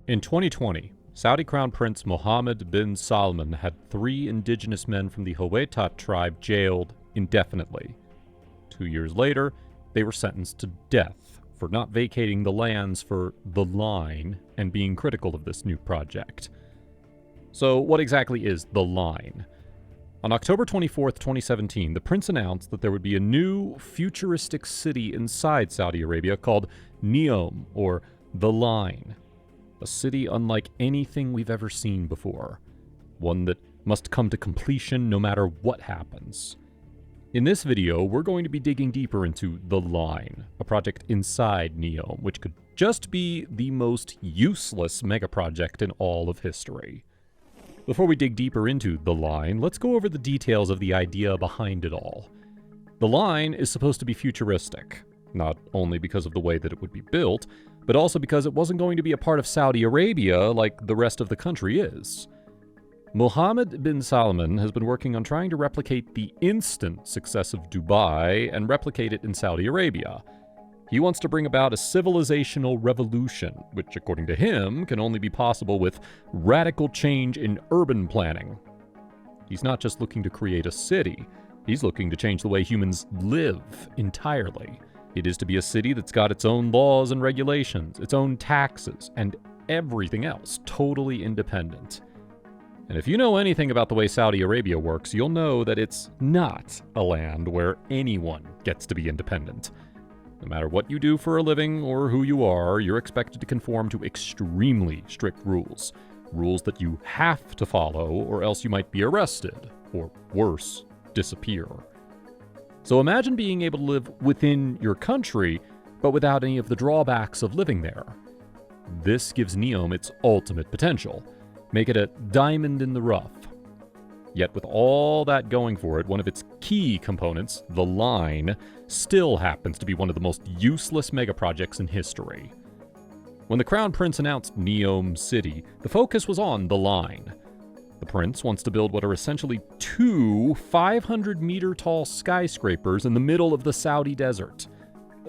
In 2020, Saudi Crown Prince Mohammed bin Salman had 3 indigenous men from the Hawaitat tribe jailed indefinitely. 2 years later, they were sentenced to death for not vacating the lands for The Line and being critical of this new project. So what exactly is The Line? On October 24, 2017, the prince announced that there would be a new futuristic city inside Saudi Arabia called Neom, or The Line. A city unlike anything we've ever seen before. One that must come to completion no matter what happens. In this video, we're going to be digging deeper into The Line, a project inside Neom, which could just be the most useless megaproject in all of history. Before we dig deeper into The Line, let's go over the details of the idea behind it all. The Line is supposed to be futuristic, not only because of the way that it would be built, but also because it wasn't going to be a part of Saudi Arabia like the rest of the country is. Mohammed bin Salman has been working on trying to replicate the instant success of Dubai and replicate it in Saudi Arabia. He wants to bring about a civilizational revolution, which according to him can only be possible with radical change in urban planning. He's not just looking to create a city, he's looking to change the way humans live entirely. It is to be a city that's got its own laws and regulations, its own taxes, and everything else totally independent. And if you know anything about the way Saudi Arabia works, you'll know that it's not a land where anyone gets to be independent. No matter what you do for a living or who you are, you're expected to conform to extremely strict rules. Rules that you have to follow, or else you might be arrested, or worse, disappear. So imagine being able to live within your country, but without any of the drawbacks of living there. This gives Neom its ultimate potential. Make it a diamond in the rough. Yet with all that going for it, one of its key components, The Line, still happens to be one of the most useless megaprojects in history. When the Crown Prince announced Neom City, the focus was on The Line. The prince wants to build what are essentially 2 500-meter-tall skyscrapers in the middle of the Saudi desert.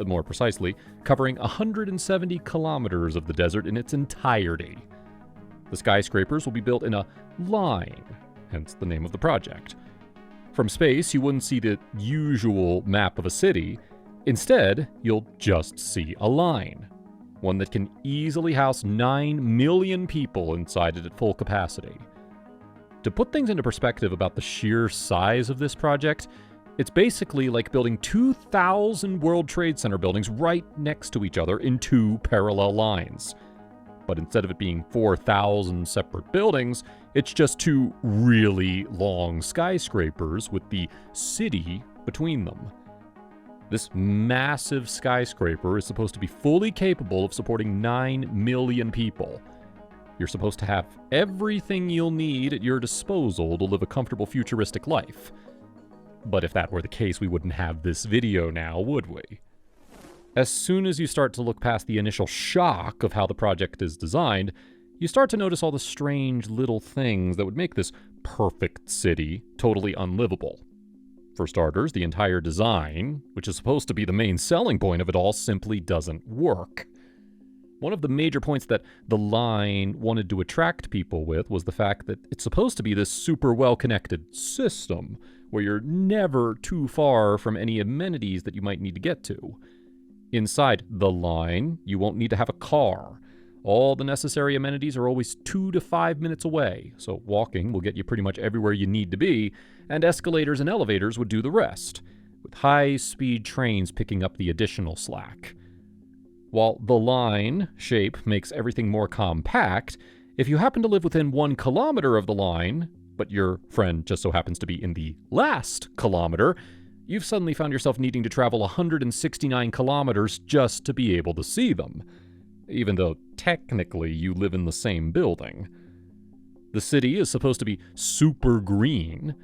More precisely, covering 170 kilometers of the desert in its entirety. The skyscrapers will be built in a line, hence the name of the project. From space, you wouldn't see the usual map of a city. Instead, you'll just see a line. One that can easily house 9 million people inside it at full capacity. To put things into perspective about the sheer size of this project, it's basically like building 2,000 World Trade Center buildings right next to each other in 2 parallel lines. But instead of it being 4,000 separate buildings, it's just 2 really long skyscrapers with the city between them. This massive skyscraper is supposed to be fully capable of supporting 9 million people. You're supposed to have everything you'll need at your disposal to live a comfortable futuristic life. But if that were the case, we wouldn't have this video now, would we? As soon as you start to look past the initial shock of how the project is designed, you start to notice all the strange little things that would make this perfect city totally unlivable. For starters, the entire design, which is supposed to be the main selling point of it all, simply doesn't work. One of the major points that The Line wanted to attract people with was the fact that it's supposed to be this super well-connected system, where you're never too far from any amenities that you might need to get to. Inside The Line, you won't need to have a car. All the necessary amenities are always 2 to 5 minutes away, so walking will get you pretty much everywhere you need to be, and escalators and elevators would do the rest, with high-speed trains picking up the additional slack. While The Line shape makes everything more compact, if you happen to live within 1 kilometer of the line, but your friend just so happens to be in the last kilometer, you've suddenly found yourself needing to travel 169 kilometers just to be able to see them, even though technically you live in the same building. The city is supposed to be super green,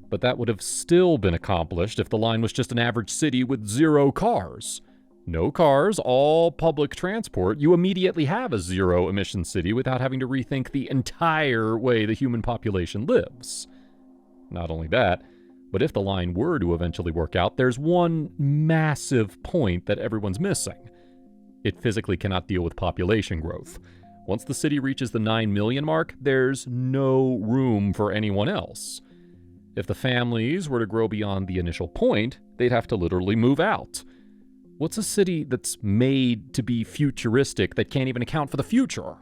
but that would have still been accomplished if The Line was just an average city with 0 cars. No cars, all public transport, you immediately have a zero-emission city without having to rethink the entire way the human population lives. Not only that, but if The Line were to eventually work out, there's one massive point that everyone's missing. It physically cannot deal with population growth. Once the city reaches the 9 million mark, there's no room for anyone else. If the families were to grow beyond the initial point, they'd have to literally move out. What's a city that's made to be futuristic that can't even account for the future?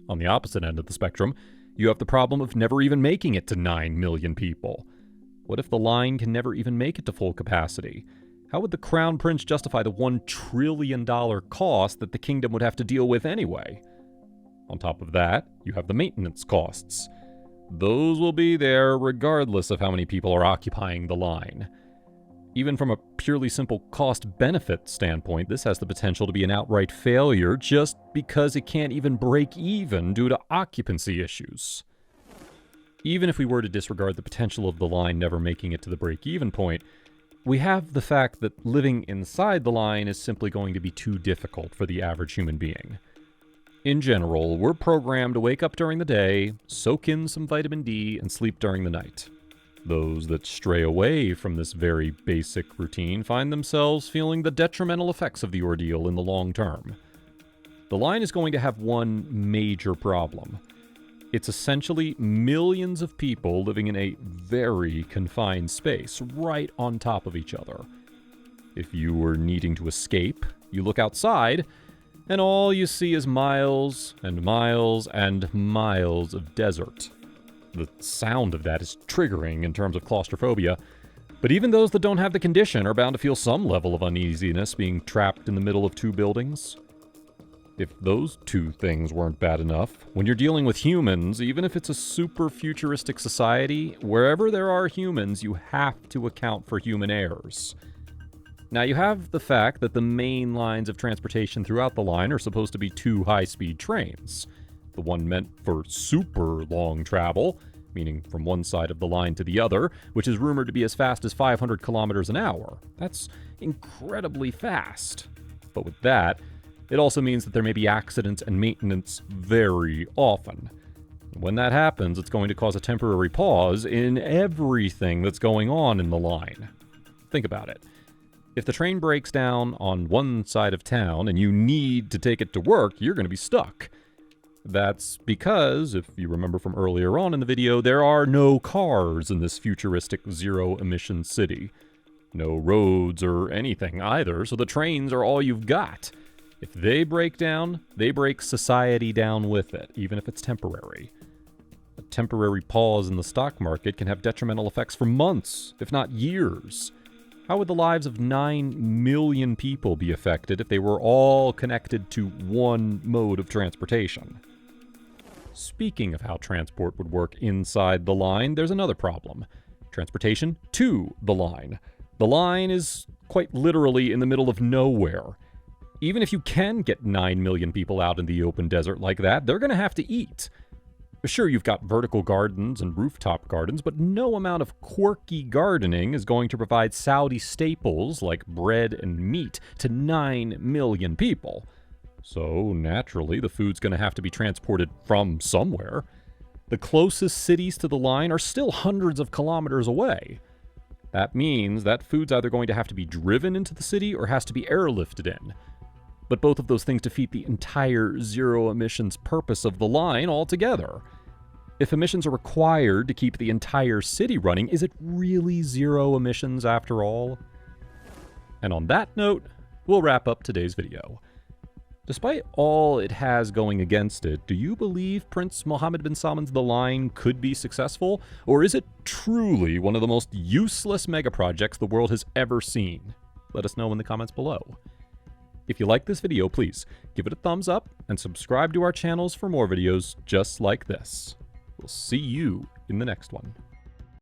On the opposite end of the spectrum, you have the problem of never even making it to 9 million people. What if the line can never even make it to full capacity? How would the Crown Prince justify the $1 trillion cost that the kingdom would have to deal with anyway? On top of that, you have the maintenance costs. Those will be there regardless of how many people are occupying the line. Even from a purely simple cost-benefit standpoint, this has the potential to be an outright failure just because it can't even break even due to occupancy issues. Even if we were to disregard the potential of the line never making it to the break-even point, we have the fact that living inside the line is simply going to be too difficult for the average human being. In general, we're programmed to wake up during the day, soak in some vitamin D, and sleep during the night. Those that stray away from this very basic routine find themselves feeling the detrimental effects of the ordeal in the long term. The line is going to have one major problem. It's essentially millions of people living in a very confined space, right on top of each other. If you were needing to escape, you look outside, and all you see is miles and miles and miles of desert. The sound of that is triggering in terms of claustrophobia, but even those that don't have the condition are bound to feel some level of uneasiness being trapped in the middle of two buildings. If those two things weren't bad enough, when you're dealing with humans, even if it's a super futuristic society, wherever there are humans, you have to account for human errors. Now, you have the fact that the main lines of transportation throughout the line are supposed to be two high-speed trains. The one meant for super long travel, meaning from one side of the line to the other, which is rumored to be as fast as 500 kilometers an hour. That's incredibly fast. But with that, it also means that there may be accidents and maintenance very often. When that happens, it's going to cause a temporary pause in everything that's going on in the line. Think about it. If the train breaks down on one side of town and you need to take it to work, you're going to be stuck. That's because, if you remember from earlier on in the video, there are no cars in this futuristic zero-emission city. No roads or anything either, so the trains are all you've got. If they break down, they break society down with it, even if it's temporary. A temporary pause in the stock market can have detrimental effects for months, if not years. How would the lives of 9 million people be affected if they were all connected to one mode of transportation? Speaking of how transport would work inside the line, there's another problem. Transportation to the line. The line is quite literally in the middle of nowhere. Even if you can get 9 million people out in the open desert like that, they're going to have to eat. Sure, you've got vertical gardens and rooftop gardens, but no amount of quirky gardening is going to provide Saudi staples like bread and meat to 9 million people. So, naturally, the food's going to have to be transported from somewhere. The closest cities to the line are still hundreds of kilometers away. That means that food's either going to have to be driven into the city or has to be airlifted in. But both of those things defeat the entire zero emissions purpose of the line altogether. If emissions are required to keep the entire city running, is it really zero emissions after all? And on that note, we'll wrap up today's video. Despite all it has going against it, do you believe Prince Mohammed bin Salman's The Line could be successful? Or is it truly one of the most useless megaprojects the world has ever seen? Let us know in the comments below. If you like this video, please give it a thumbs up and subscribe to our channels for more videos just like this. We'll see you in the next one.